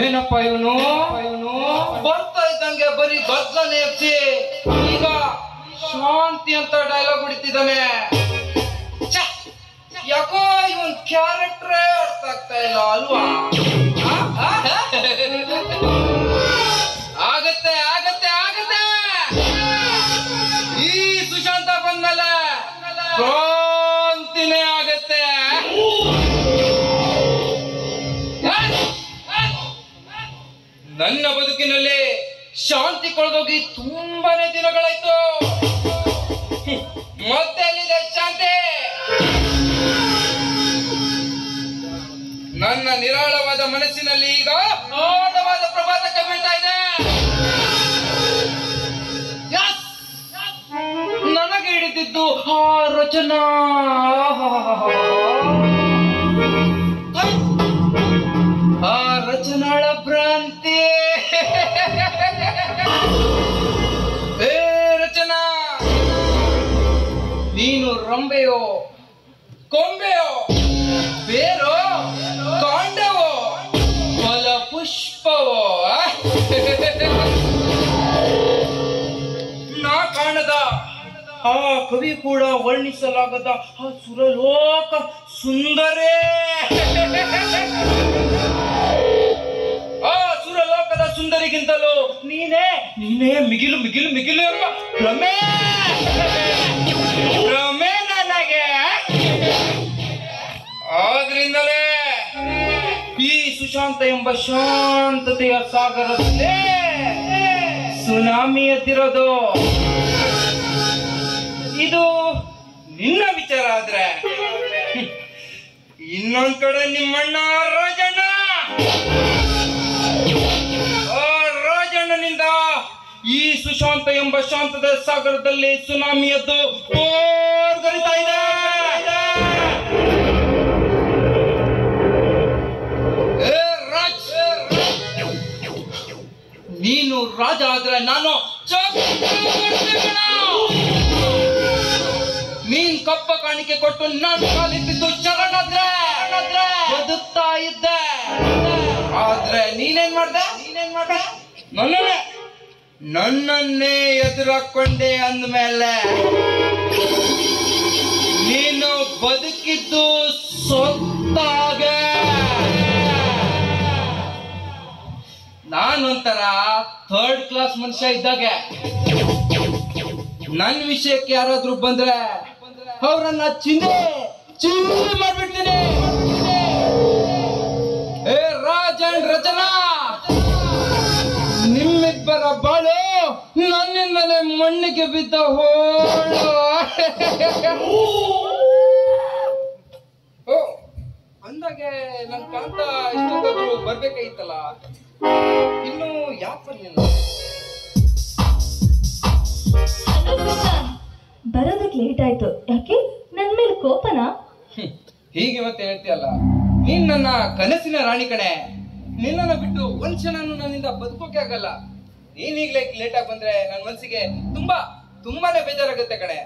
ಏನಪ್ಪ ಇವನು ಬರ್ತಾ ಇದ್ದಂಗೆ ಬರೀ ಗದ್ದಲನೆ ಎಬ್ಸಿ ಈಗ ಶಾಂತಿ ಅಂತ ಡೈಲಾಗ್ ಹೊಡಿತಿದ್ದಾನೆ. ಯಾಕೋ ಇವನ್ ಕ್ಯಾರೆಕ್ಟರ್ ಅರ್ಥ ಆಗ್ತಾ ಇಲ್ಲ ಅಲ್ವಾ? ಆಗತ್ತೆ ಆಗತ್ತೆ ಆಗತ್ತೆ. ಈ ಸುಶಾಂತ ಬಂದ್ಮೇಲೆ ಕ್ರಾಂತಿನೇ ಆಗತ್ತೆ. ನನ್ನ ಬದುಕಿನಲ್ಲಿ ಶಾಂತಿ ಕಳೆದೋಗಿ ತುಂಬಾನೇ ದಿನಗಳಾಯ್ತು. ಮತ್ತೆ ಎಲ್ಲಿದೆ ಶಾಂತಿ? ನನ್ನ ನಿರಾಳವಾದ ಮನಸ್ಸಿನಲ್ಲಿ ಈಗ ಆಳವಾದ ಪ್ರಭಾತಕ್ಕೆ ಬೀಳ್ತಾ ಇದೆ. ನನಗೆ ಹಿಡಿದಿದ್ದು ಆ ರಚನಾ, ಆ ರಚನಾಳ ಭ್ರಾಂತಿ. ಏ ರಚನಾ, ನೀನು ರಂಬೆಯೋ ಕೊಂಬೆಯೋ ಬೇರೋ ಕಾಂಡವೋ ಫಲ ಪುಷ್ಪವೋ ನಾ ಕಾಣದ ಆ ಕವಿ ಕೂಡ ವರ್ಣಿಸಲಾಗದ ಆ ಸುರಲೋಕ ಸುಂದರೇ. ಆ ಸುರಲೋಕದ ಸುಂದರಿಗಿಂತಲೂ ನೀನೇ ನೀನೇ ಮಿಗಿಲು ಮಿಗಿಲು ಮಿಗಿಲು ಎಂಬ ಭ್ರಮೆ ಭ್ರಮೆ ನನಗೆ. ಆದ್ರಿಂದಲೇ ಈ ಸುಶಾಂತ ಎಂಬ ಶಾಂತತೆಯ ಸಾಗರದಲ್ಲೇ ಸುನಾಮಿ ಎದ್ದಿರೋದು. ಇದು ನಿನ್ನ ವಿಚಾರ ಆದ್ರೆ, ಇನ್ನೊಂದ್ ಕಡೆ ನಿಮ್ಮಣ್ಣ ರಾಜಣ್ಣ, ಆ ರಾಜಣ್ಣನಿಂದ ಈ ಸುಶಾಂತ ಎಂಬ ಶಾಂತದ ಸಾಗರದಲ್ಲಿ ಸುನಾಮಿ ಎದ್ದು ಬೋರ್ಗರಿತಾ ಇದೆ. ನೀನು ರಾಜ ಆದ್ರೆ ನಾನು ನೀನ್ ಕಪ್ಪ ಕಾಣಿಕೆ ಕೊಟ್ಟು ನಾನು ಕಾಲಿಟ್ಟಿದ್ದು ಶರಣಾದ್ರೆ ಬದುಕ್ತಾ ಇದ್ದೆ. ಆದ್ರೆ ನೀನೇನ್ ಮಾಡ್ದೆ? ನನ್ನನ್ನೇ ಎದುರಾಕೊಂಡೆ ಅಂದ್ಮೇಲೆ ನೀನು ಬದುಕಿದ್ದು ಸೊತ್ತಾಗ. ನಾನೊಂಥರ ಥರ್ಡ್ ಕ್ಲಾಸ್ ಮನುಷ್ಯ ಇದ್ದಾಗೆ. ನನ್ ವಿಷಯಕ್ಕೆ ಯಾರಾದ್ರೂ ಬಂದ್ರೆ ಅವ್ರನ್ನ ಚಿಂದೆ ಮಾಡ್ಬಿಡ್ತೀನಿ. ಏ ರಾಜನ್ ರಚನಾ, ನಿಮ್ಮಿಬ್ಬರ ಬಾಳು ನನ್ನಿಂದಲೇ ಮಣ್ಣಿಗೆ ಬಿದ್ದ ಹೋಳು. ಅಂದಾಗೆ ನನ್ ಕಾಂತ ಇಷ್ಟೊಂದಾದ್ರು ಬರ್ಬೇಕಾಗಿತ್ತಲ್ಲ, ಇನ್ನು ಯಾಕೆ ಬರ್ಲಿಲ್ಲ? ಬರೋದಕ್ಕೆ ಲೇಟ್ ಆಯ್ತು. ಯಾಕೆ? ನನ್ ಮೇಲೆ ಕೋಪನಾ? ಹೀಗೆ ಮತ್ತೆ ಹೇಳ್ತೀಯಲ್ಲ, ನೀನ್ ನನ್ನ ಕನಸಿನ ರಾಣಿ ಕಣೆ. ನಿನ್ನನ್ನು ಬಿಟ್ಟು ಒಂದ್ ಕ್ಷಣನೂ ನನ್ನಿಂದ ಬದುಕೋಕೆ ಆಗಲ್ಲ. ನೀನ್ ಈಗ್ಲೇ ಲೇಟ್ ಆಗಿ ಬಂದ್ರೆ ನನ್ನ ಮನಸ್ಸಿಗೆ ತುಂಬಾನೇ ಬೇಜಾರಾಗುತ್ತೆ ಕಣೆ.